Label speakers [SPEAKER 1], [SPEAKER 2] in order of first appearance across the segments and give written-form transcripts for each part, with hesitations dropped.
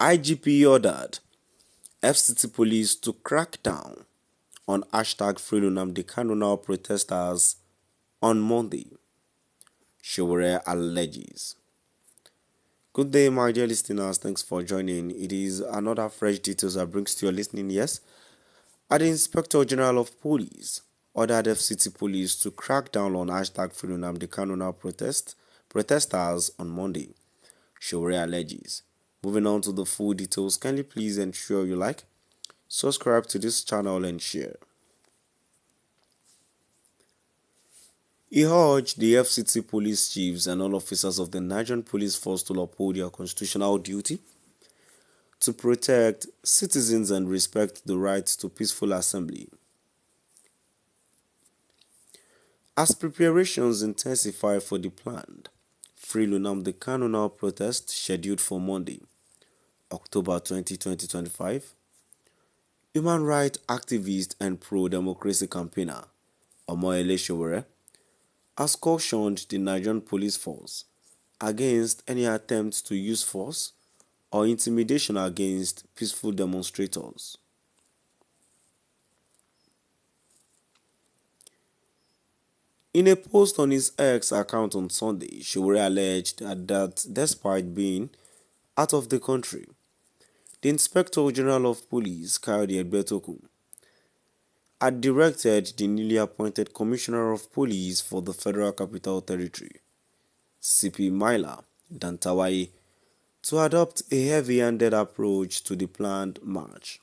[SPEAKER 1] IGP ordered FCT police to crack down on #FreeNamdi protesters on Monday, Sowore alleges. Good day, my dear listeners. Thanks for joining. It is another fresh details that brings to your listening ears. The Inspector General of Police ordered FCT police to crack down on #FreeNamdi protesters on Monday, Sowore alleges. Moving on to the full details, kindly please ensure you like, subscribe to this channel and share. He urged the FCT police chiefs and all officers of the Nigerian Police Force to uphold their constitutional duty to protect citizens and respect the right to peaceful assembly. As preparations intensify for the planned Free Nnamdi Kanu protest scheduled for Monday, October 20, 2025, human rights activist and pro-democracy campaigner Omoyele Sowore has cautioned the Nigerian police force against any attempts to use force or intimidation against peaceful demonstrators. In a post on his X account on Sunday, Sowore alleged that despite being out of the country, the Inspector General of Police, Kayode Egbetokun, had directed the newly appointed Commissioner of Police for the Federal Capital Territory, CP Maila Dantawaye, to adopt a heavy-handed approach to the planned march.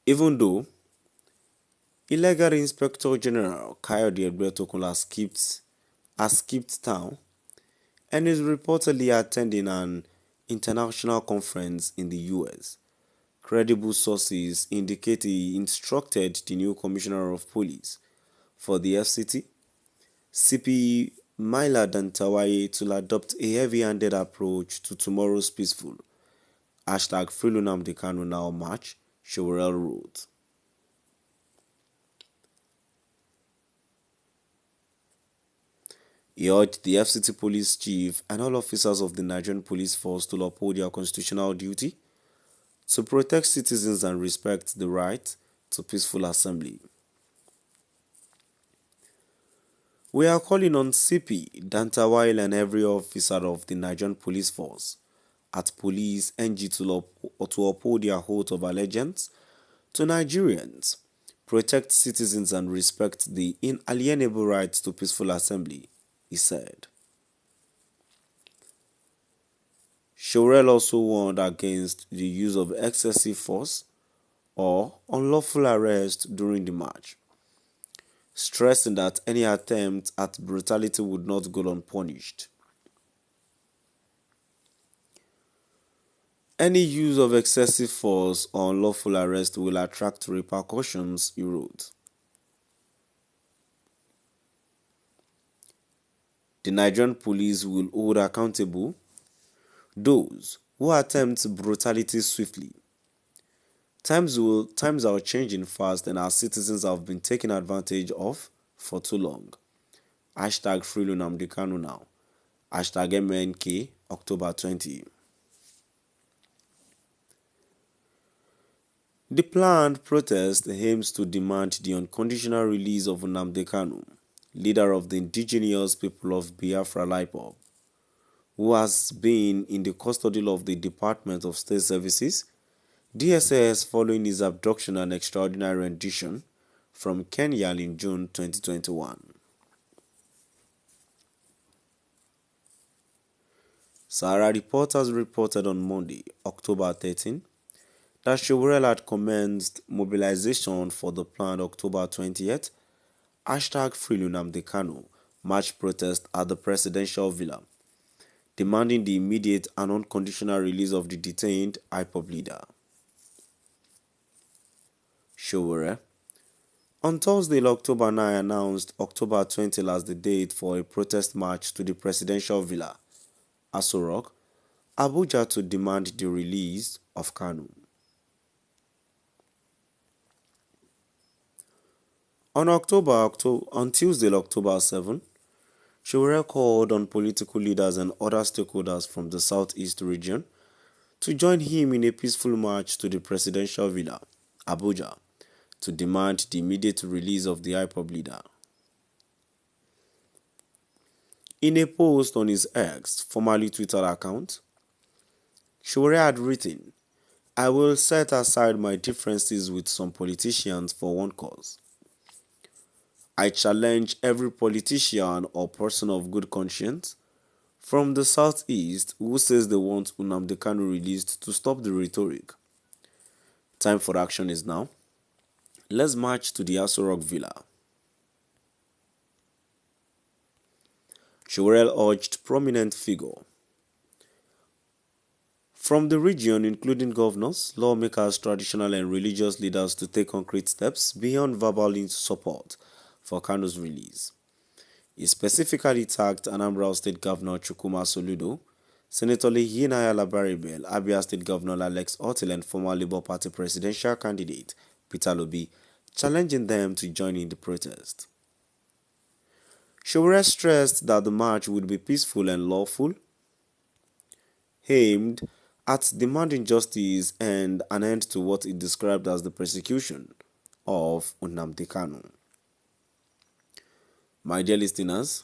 [SPEAKER 1] Even though illegal Inspector General Kayode Egbetokun has skipped town and is reportedly attending an international conference in the US, credible sources indicate he instructed the new Commissioner of Police for the FCT, CP Maila Dantawaye, to adopt a heavy-handed approach to tomorrow's peaceful #Free Nnamdi Kanu Now march, Sowore wrote. He urged the FCT police chief and all officers of the Nigerian Police Force to uphold their constitutional duty to protect citizens and respect the right to peaceful assembly. We are calling on CP Dantawaye and every officer of the Nigerian Police Force at Police NG to uphold their oath of allegiance to Nigerians, protect citizens and respect the inalienable right to peaceful assembly, he said. Sowore also warned against the use of excessive force or unlawful arrest during the march, stressing that any attempt at brutality would not go unpunished. Any use of excessive force or unlawful arrest will attract repercussions, he wrote. The Nigerian police will hold accountable those who attempt brutality swiftly. Times are changing fast and our citizens have been taken advantage of for too long. #Free Nnamdi Kanu Now. #MNK October 20. The planned protest aims to demand the unconditional release of Nnamdi Kanu, leader of the indigenous people of Biafra IPOB, who has been in the custody of the Department of State Services, DSS, following his abduction and extraordinary rendition from Kenya in June 2021. Sahara reporters reported on Monday, October 13, that Sowore had commenced mobilization for the planned October 20th #Free Nnamdi Kanu march protest at the presidential villa, demanding the immediate and unconditional release of the detained IPOB leader. Sowore, on Thursday, October 9, announced October 20 as the date for a protest march to the presidential villa, Aso Rock, Abuja, to demand the release of Kanu. On Tuesday, October 7, Sowore called on political leaders and other stakeholders from the southeast region to join him in a peaceful march to the presidential villa, Abuja, to demand the immediate release of the IPOB leader. In a post on his X, formerly Twitter account, Sowore had written, "I will set aside my differences with some politicians for one cause. I challenge every politician or person of good conscience from the southeast who says they want Nnamdi Kanu released to stop the rhetoric. Time for action is now. Let's march to the Aso Rock Villa." Sowore urged prominent figure from the region, including governors, lawmakers, traditional and religious leaders, to take concrete steps beyond verbal support for Kanu's release. He specifically tagged Anambra State Governor Chukwuma Soludo, Senator Yinaya Labaribel, Abia State Governor Alex Otil, and former Labour Party presidential candidate Peter Obi, challenging them to join in the protest. Sowore stressed that the march would be peaceful and lawful, aimed at demanding justice and an end to what he described as the persecution of Nnamdi Kanu. My dear listeners,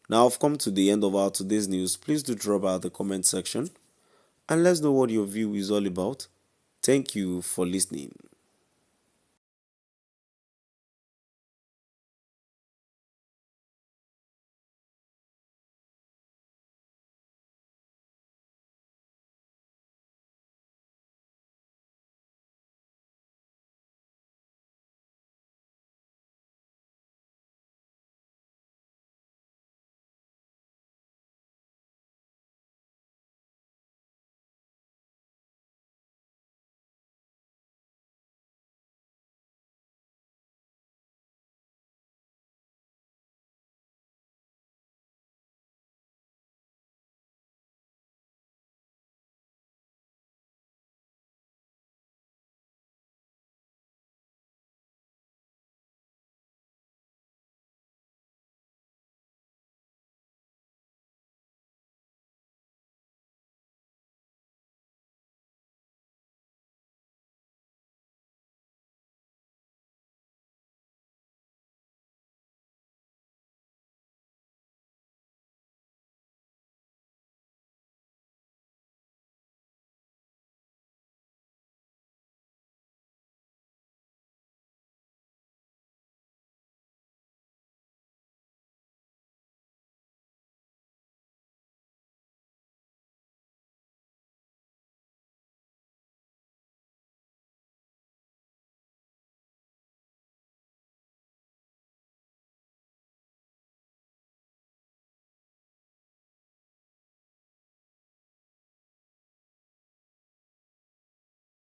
[SPEAKER 1] now I've come to the end of our today's news. Please do drop out the comment section and let's know what your view is all about. Thank you for listening.